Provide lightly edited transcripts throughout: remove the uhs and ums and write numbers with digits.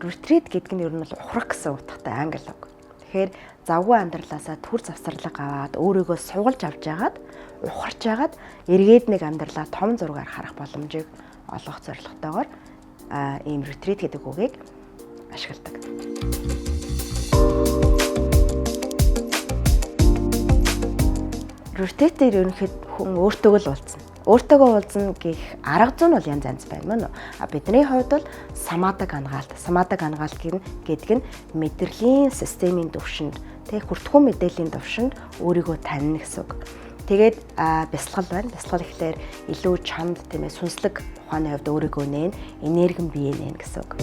Retreat гэдэг нь ер нь бол ухрах гэсэн утгатай англи үг. Тэгэхээр завгүй амьдралаасаа түр завсарлага аваад өөрийгөө суулж авч яагаад ухарч яагаад эргээд нэг амьдралаа том зургаар харах боломжийг олгох зорилготойгоор ийм retreat гэдэг үгийг ашигладаг. Retreat-ээр ерөнхийд хүн өөртөө л уулзна. Өөртөөгөө уулзна гэх арга зүй нь бол янз янз байна мөн үү? Бидний хувьд бол самадаг ангаалт гэдэг нь мэдрэлийн системийн төвшөнд хүртгүн мэдээллийн төвшөнд өөрийгөө таньна гэсэн үг. Тэгээд бясалгал байна. Бясалгал ихлээр илүү чамд тийм ээ сүнслэг ухааны хувьд өөрийгөө нээн, энерги бие нээн гэсэн үг.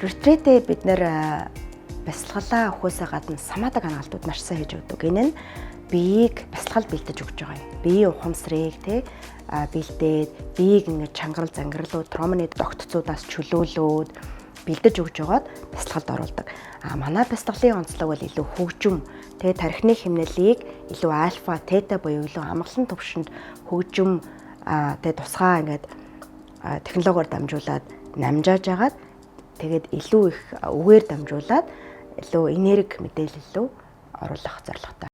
Retreat-ээр бид нэр бясалгалаа өгөхөөсөө гадна самадаг ангаалтууд маш сайн хийж өгдөг. Энэ нь биеийг бясалгал бэлдэж өгч байгаа юм. Биеийн ухамсарыг бэлдээд, биеийг ингээд чангарал зангарлууд, тромны догтцуудаас чөлөөлөөд бэлдэж өгч жагаад бясалгалд оруулдаг. Манай бясалгалын онцлог бол илүү хөгжим, тархины хэмнэлийг илүү альфа, тета буюу илүү амгалан төвшөнд хөгжим, тусгай ингээд технологиор дамжуулаад намжааж агаад тэгээд илүү их үгээр дамжуулаад илүү энерги мэдээлэл рүү оруулах зорилготой.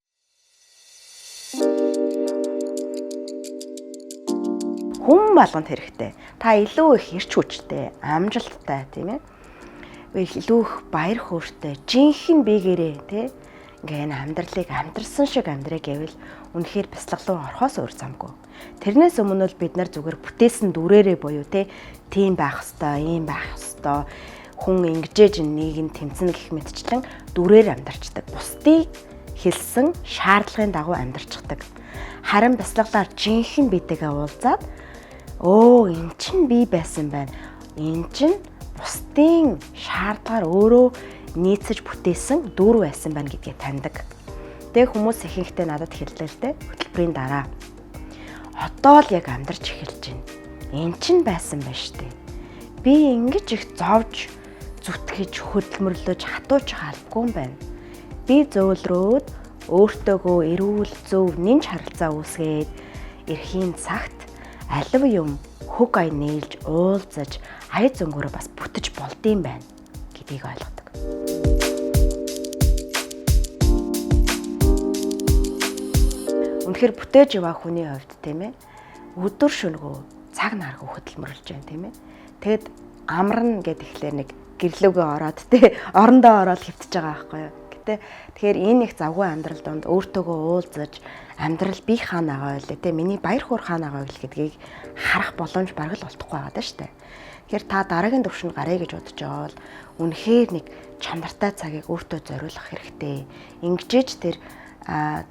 Хүн болгонд хэрэгтэй. Та илүү их эрч хүчтэй, амжилттай тийм ээ. Илүү их баяр хөөртэй, жинхэнэ биегээрээ тийм ингээ энэ амьдралыг амьдрсан шиг амьдраа гэвэл үнэхээр бясалгал руу орохоос өөр замгүй. Тэрнээс өмнө бол бид нар зүгээр бүтээсэн дүрээрээ буюу тийм байх ёстой, ийм байх ёстой. Хүн ингэжээж нэг нь тэмцэнэ гэх мэтчлэн дүрээр амьдарчдаг. Бусдыг хэлсэн шаардлагын дагуу амьдарчдаг. Харин бясалгалаар жинхэнэ биетэйгээ уулзаад эн чинь би байсан байна. Эн чинь бусдын шаардлагаар өөрөө нийцэж бүтээсэн дүр байсан байна гэдгийг таньдаг. Тэг хүмүүс ихэнхдээ надад хэлдэг л дээ хөтөлбөрийн дараа. Одоо л яг амьдарч эхэлж байна. Эн чинь байсан байна штэ. Би ингэж их зовж зүтгэж хөдөлмөрлөж хатууж халбгүй юм байна. Би зөөлрөөд өөртөөгөө эрүүл зөв нэмж харилцаа үүсгээд эрхийн цагт алив юм хөг ая нээлж уулзаж ая зөнгөөрөө бас бүтэж болдсон байна гэдгийг ойлгодог. Үнэхээр бүтээж яваа хүний хувьд тийм ээ өдөр шөнөгөө цаг наргүй хөдөлмөрлж байна тийм ээ. Тэгэд амарна гэхлээр нэг гэрлөөгөө ороод орондоо ороод хөвтөж байгаа байхгүй юу. Тэгэхээр энэ их завгүй амьдрал донд өөртөөгөө уулзаж амьдрал би хаана байгаа вэ миний баяр хөөр хаана байгаа вэ гэдгийг харах боломж бараг л олдохгүй байгаа даа штэ. Тэгэхээр та дараагийн төвшөнд гарыг гэж бодож байгаа бол үнэхээр нэг чанартай цагийг өөртөө зориулах хэрэгтэй. Ингэжээж тэр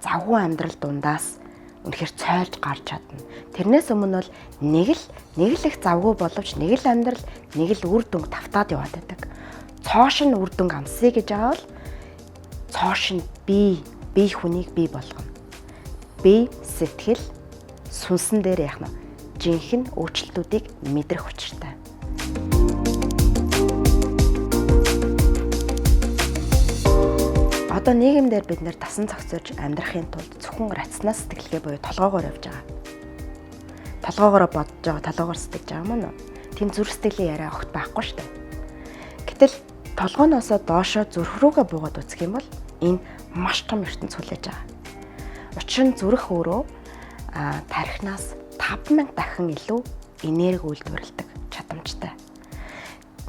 завгүй амьдрал дундаас үнэхээр цойлж гарч чадна. Тэрнээс өмнө бол нэг л их завгүй боловч нэг л амьдрал, нэг л үр дүнг тавтаад яваад байдаг. Цоош нь үр дүнг амсъя гэж байгаа бол цоош нь би хүнийг бий болгоно. Би сэтгэл сүнсэн дээр яах нь жинхэнэ өөрчлөлтүүдийг мэдрэх учиртай. Одоо нийгэмдэр бид нэр тасан зохицож амьдрахын тулд зөвхөн рационал сэтгэлгээ буюу толгоогоор явж байгаа. Толгоогоор бодож байгаа, толгоогоор сэтгэж байгаа мөн үү? Тийм зүрх сэтгэлийн яриа огт байхгүй шүү дээ. Гэтэл толгойноосоо доошоо зүрх рүүгээ буугаад үзэх юм бол энэ маш том ертөнц хүлээж байгаа. Учир нь зүрх өөрөө тархинаас 5000 дахин илүү энерги үйлдвэрлэдэг чадамжтай.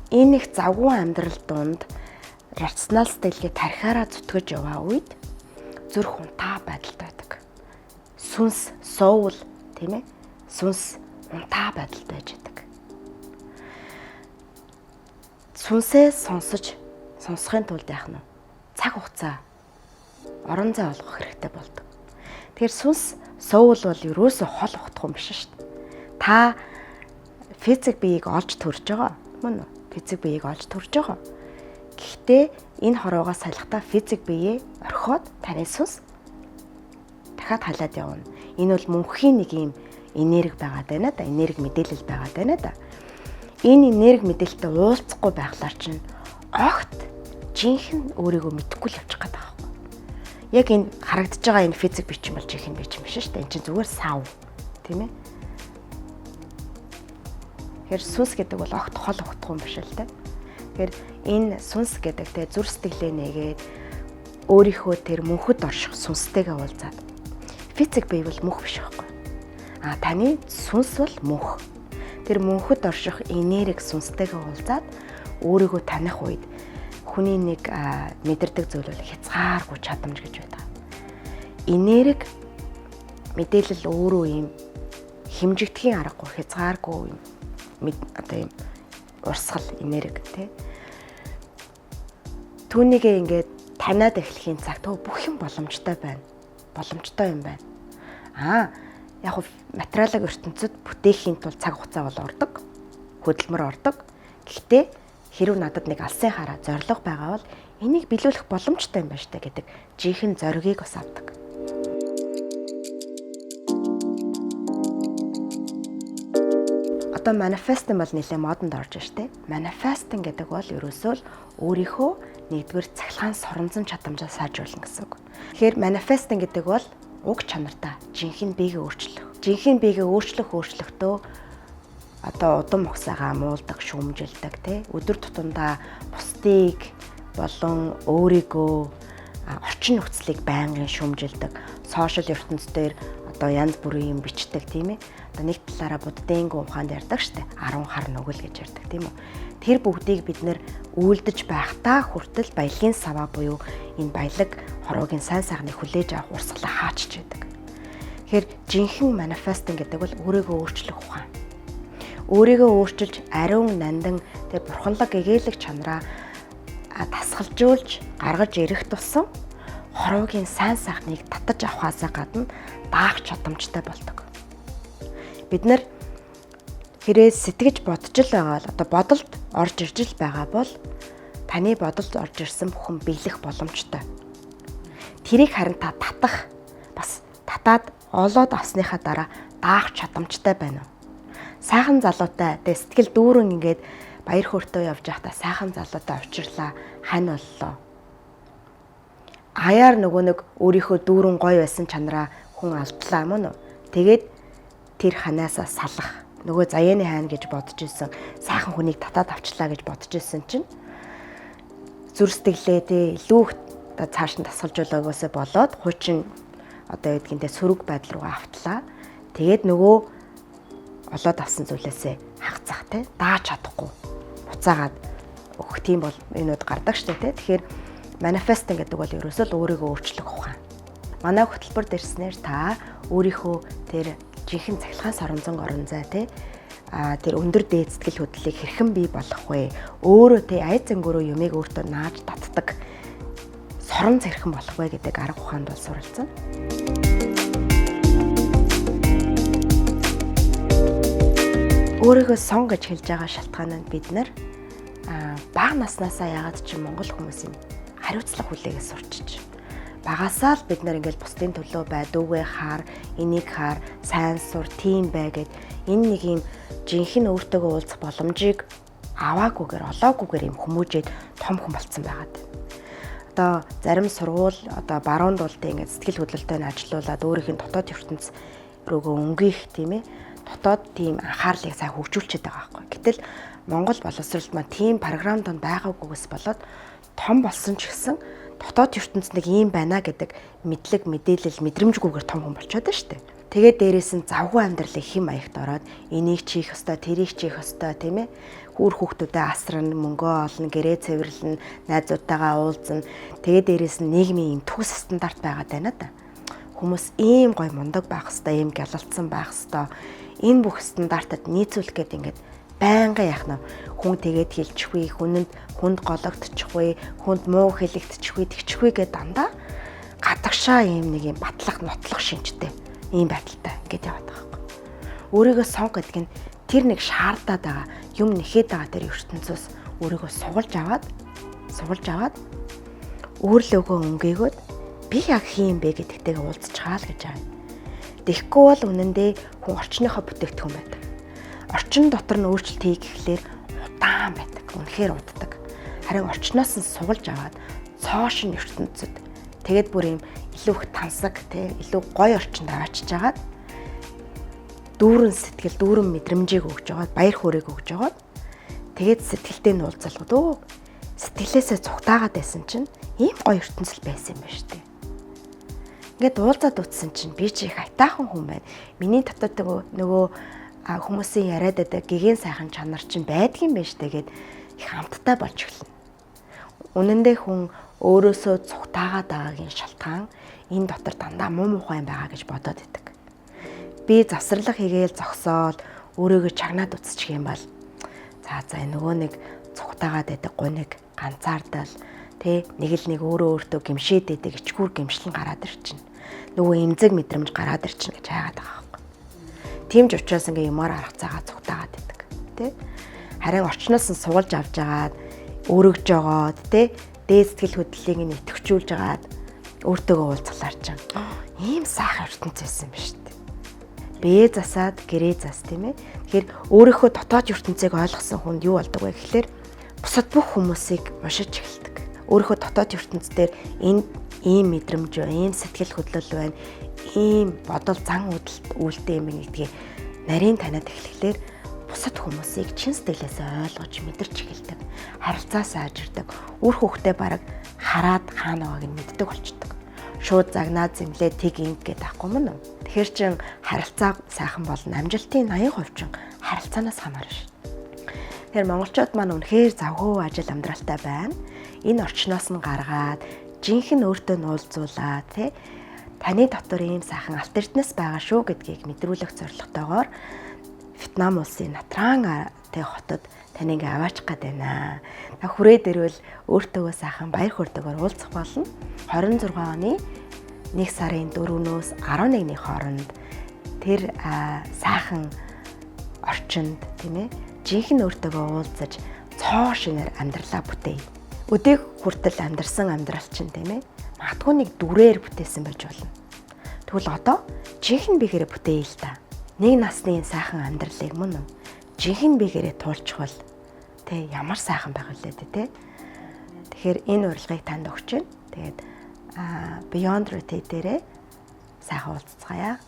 Энэ их завгүй амьдрал донд рационал сэтгэлгээ тархиараа зүтгэж яваа үед зүрх унтаа байдалтай байдаг. Сүнс соул тийм ээ? Сүнс унтаа байдалтай байж байдаг. Сүнсээ сонсохын тулд яах нь цаг хугацаа орон зай олгох хэрэгтэй болдог. Тэгэхээр сүнс соул бол ерөөсөө хол ухтах юм биш шүү дээ. Та физик биеийг олж төрж байгаа мөн үү? Физик биеийг олж төрж байгаа. Гэхдээ энэ хорвоогоос салхитаа физик биеэ орхиод таны сүнс дахиад халаад явна. Энэ бол мөнхийн нэг юм энерги байгаад байна да. Энерги мэдээлэл байгаад байна да. Энэ энерги мэдээлэлтэй уулзахгүй байхлаар чинь огт жинхэнэ өөрийгөө мэдэхгүй л явчих гээд байгаа юм. Яг энэ харагдаж байгаа энэ физик бичин болж их юм биш юм шүү дээ. Энд чинь зүгээр сав тийм ээ. Тэгэхээр сүнс гэдэг бол огт хол ухтах юм биш л те. Тэгэхээр энэ сүнс гэдэг те зүр сэтгэлээ нээгээд өөрийнхөө тэр мөнхөд орших сүнстэйгээ уулзаад физик бие бол мөнх биш байхгүй. Таны сүнс бол мөнх. Тэр мөнхөд орших энерги сүнстэйгээ уулзаад өөрийгөө таних үед хүний нэг мэдэрдэг зүйл бол хязгааргүй чадамж гэж байдаг. Энерги мэдээлэл өөрөө юм хэмжигдэхийн аргагүй хязгааргүй юм одоо юм урсгал энерги тий. Түүнийгээ ингээд таниад эхлэхийн цаг бүх юм боломжтой байна. Боломжтой юм байна. Яг хөө материалын ертөнцид бүтээхийн тулд цаг хугацаа бол ордог. Хөдөлмөр ордог. Гэхдээ хэрв надад нэг алсын хараа зориг байгаа бол энийг биелүүлэх боломжтой юм байна штэ гэдэг жинхэнэ зоригийг бас авдаг. Одоо манифестинг бол нэлээд модонд орж штэ. Манифестинг гэдэг бол ерөөсөө л өөрийнхөө нэгдүгээр цахилгаан соромзон чадамжаа сайжруулна гэсэн үг. Тэгэхээр манифестинг гэдэг бол уг чанартаа жинхэнэ биегээ өөрчлөх. Жинхэнэ биегээ өөрчлөхдөө одоо удам ухсаагаа муулдаг, шүүмжилдэг тий. Өдөр тутамдаа бусдыг болон өөрийгөө орчин нөхцөлийг байнгын шүүмжилдэг. Сошиал ертөнцийн дээр одоо янз бүрийн юм бичдэг тийм ээ. Одоо нэг талаараа буддын ухаанд ярьдаг штэ. 10 хар нүгэл гэж ярьдаг тийм үү. Тэр бүгдийг бид нэр үйлдэж байхдаа хүртэл баялагын саваа буюу энэ баялаг хороогийн сайн сайхныг хүлээж авах урсгалаа хаачж байдаг. Тэгэхээр жинхэнэ манифестинг гэдэг бол өөрийгөө өөрчлөх ухаан. Өөрийгөө өөрчилж ариун нандан тэг бурханлаг эгэлэг чанараа тасгалжуулж гаргаж ирэх тусам хороогийн сайн сайхныг татаж авахаасаа гадна даах чадамжтай болдог. Бид нар хэрэг сэтгэж бодож л байгаа л одоо бодолд орж ирж л байгаа бол таны бодолд орж ирсэн бүхэн биелэх боломжтой. Тэрийг харин та татах бас татаад олоод авсныхаа дараа даах чадамжтай байна уу? Сайхан залуутай сэтгэл дүүрэн ингээд баяр хөөртэй явж байхдаа сайхан залуутай учирлаа хань боллоо. Аяар нөгөө нэг өөрийнхөө дүүрэн гоё байсан чанараа хүн алдлаа мөн үү? Тэгээд тэр ханаасаа салах нөгөө заяаны хайна гэж бодож исэн сайхан хүнийг татаад авчлаа гэж бодож исэн чинь зүр сэтгэлээ тий илүү их цааш нь тасгалжуулаагаас болоод хуучин одоо ядгинтэй сөрөг байдал руу автлаа. Тэгээд нөгөө олоод авсан зүйлээсээ хагцах тий дааж чадахгүй буцаагаад өгөх тийм бол энүүд гардаг штэ тий. Тэгэхээр манифестинг гэдэг бол ерөөсөө л өөрийгөө өөрчлөх ухаан. Манай хөтөлбөр дэрснээр та өөрийнхөө тэр жинхэнэ цахилгаан соромзон орон зай тий тэр өндөр дээд сэтгэл хөдлөлийг хэрхэн бий болох вэ? Өөрөө тий аяз зангөрөө юмыг өөртөө нааж татдаг сорон зэрхэн болох вэ гэдэг арга ухаанд бол суралцсан. Өөрийгөө сон гэж хэлж байгаа шалтгаан нь бид нар бага наснаасаа яагаад ч Монгол хүмүүсийн хариуцлага хүлээгээ сурчиж багасаа л бид нар ингээл бусдын төлөө бай, дүүгээ хаар, энийг хаар, сайн сур, тийм бай гэд энэ нэг юм жинхэнэ өөртөөгөө уулзах боломжийг аваагүйгээр, олоогүйгээр юм хүмүүжээд том хүн болцсон байгаад. Одоо зарим сургууль одоо баруун дултын ингээд сэтгэл хөдлөлтөнд ажиллаулаад өөрийнх нь дотоод ертөнц рүүгөө өнгөх тийм ээ. Дотоод тийм анхаарлыг сайн хөгжүүлчихэд байгаа байхгүй. Гэтэл Монгол боловсролд маань тийм програм донд байгаагүйгээс болоод том болсон ч гэсэн дотоод ертөнцид нэг юм байна гэдэг мэдлэг, мэдээлэл, мэдрэмжгүйгээр том хүн болчиход байна шүү дээ. Тэгээд дээрээс нь завгүй амьдралыг хэм маягт ороод энийг чих ёстой, тэрийг чих ёстой тийм ээ. Хүүр хүүхдүүдэд асран, мөнгөө олно, гэрээ цэвэрлэн, найзуудтайгаа уулзна. Тэгээд дээрээс нь нийгмийн юм төс стандарт байгаад байна да. Хүмүүс ийм гой мундаг байх хэвээр, ийм гялалцсан байх хэвээр. Энэ бүх стандартад нийцүүлэх гээд ингээд байнга яах нь хүн тэгээд хэлчихвээ, хүнд гологдчихвээ, хүнд муу хэлэгдчихвээ, тэгчихвээ гэдээ дандаа гадагшаа ийм нэг юм батлах, нотлох шинжтэй ийм байдалтай ингээд яваад байгаа юм. Өөрийгөө сонг гэдэг нь тэр нэг шаардаад байгаа юм нэхэд байгаа тэр ертөнцөөс өөрийгөө суулж аваад өөрлөөгөө өнгөөгөөд би яг хийм бэ гэдэгтэйгээ уулзчихаа л гэж байгаа юм. Тэгэхгүй бол үнэндээ хүн орчныхоо бүтээгдэхүүн байдаг. Орчин дотор нь өөрчлөлт хийх гэхлээр удаан байдаг. Үнэхээр уддаг. Харин орчноос нь суулж аваад цоошин ертөнцид тэгээд бүр юм илүү их тансаг, илүү гоё орчинд аваачиж агаад дүүрэн сэтгэл, дүүрэн мэдрэмжийг өгж байгаа, баяр хөөргийг өгж байгаа. Тэгээд сэтгэлдээ нь уулзалгад өө сэтгэлээсээ цугтаагаад байсан чинь ийм гоё ертөнцөл байсан юм байна шүү дээ. Ингээд уулзаад утсан чинь би чи их айтаахан хүн байна. Миний дотоод нөгөө хүмүүсийн яриад байдаг гэгээн сайхан чанар чинь байдгийн байна штэ гэд их хамттай болж эхэлнэ. Үнэндээ хүн өөрөөсөө цугтаагаад байгаагийн шалтгаан энэ дотор дандаа муу мухай байгаа гэж бодоод идэг. Би завсарлага хийгээл зогсоол өөрийгөө чагнаад үзчих юм бол за нөгөө нэг цугтаагаад байдаг гуниг ганцаардал нэг л нэг өөртөө гимшээд байдаг ичгүүр гимшлэн гараад ирчин. Нөгөө эмзэг мэдрэмж гараад ирчин гэж хайгаад байгаа байхгүй. Тийм ч учраас ингээ юмар арга цагаа цугтаагаад байдаг. Харин орчноос нь суулж авч агаад өргөж жогоод дээд сэтгэл хөдлөлийг нь идэвхжүүлж агаад өөртөөгөө уулзгалаар чинь ийм сайхан ертөнц байсан юм шүү дээ. Бээ засаад гэрээ зас тийм ээ. Тэгэхээр өөрийнхөө дотоод ертөнцийг ойлгосон хүнд юу болдог вэ гэхээр бусад бүх хүмүүсийг уншиж эхэлдэг. Өөрийнхөө дотоод ертөнц дээр энэ ийм мэдрэмж байна, ийм сэтгэл хөдлөл байна, ийм бодол зан үйлдэл юм гэдгийг нарийн танаад эхлэхлээр бусад хүмүүсийг чин сэтгэлээсээ ойлгож мэдэрч эхэлдэг. Харилцаа сайжирдаг. Үр хөвгтөө бараг хараад хаана байгааг нь мэддэг болчдөг. Шууд загнаа зэмлээ тэг инг гэдэг ахгүй мөн үү? Тэгэхэр чин харилцаа сайхан болно. Амжилтын 80% чин харилцаанаас хамаарна шүү. Тэгэхээр монголчууд маань үнэхээр завгүй ажил амьдралтай байна. Энэ орчноос нь гаргаад жинхэнэ өөртөө нуулзуулаад таны дотор ийм сайхан алт эрдэнэс байгаа шүү гэдгийг мэдрүүлэх зорилготойгоор Вьетнам улсын Натран хотод таныг аваачих гээд байна. Та хүрээд ирвэл өөртөө сайхан баяр хөөртэйгээр уулзах болно. 26 оны 1 сарын 4-өөс 11-ний хооронд тэр сайхан орчинд тийм ээ жинхэнэ өөртөөгөө уулзаж цоо шинээр амьдралаа бүтээе. Өдөөх хүртэл амьдрсан амьдрал чинь тийм ээ магадгүй нэг дүрээр бүтээсэн байж болно. Тэгвэл одоо жинхэнэ бигээрээ бүтээе л та. Нэг насны сайхан амьдралыг мөн жинхэнэ бигээрээ туулчихвал ямар сайхан байх вэ те. Тэгэхээр энэ урилгыг танд өгч байна. Тэгээд Beyond Retreat дээрээ сайхан уулзцгаая.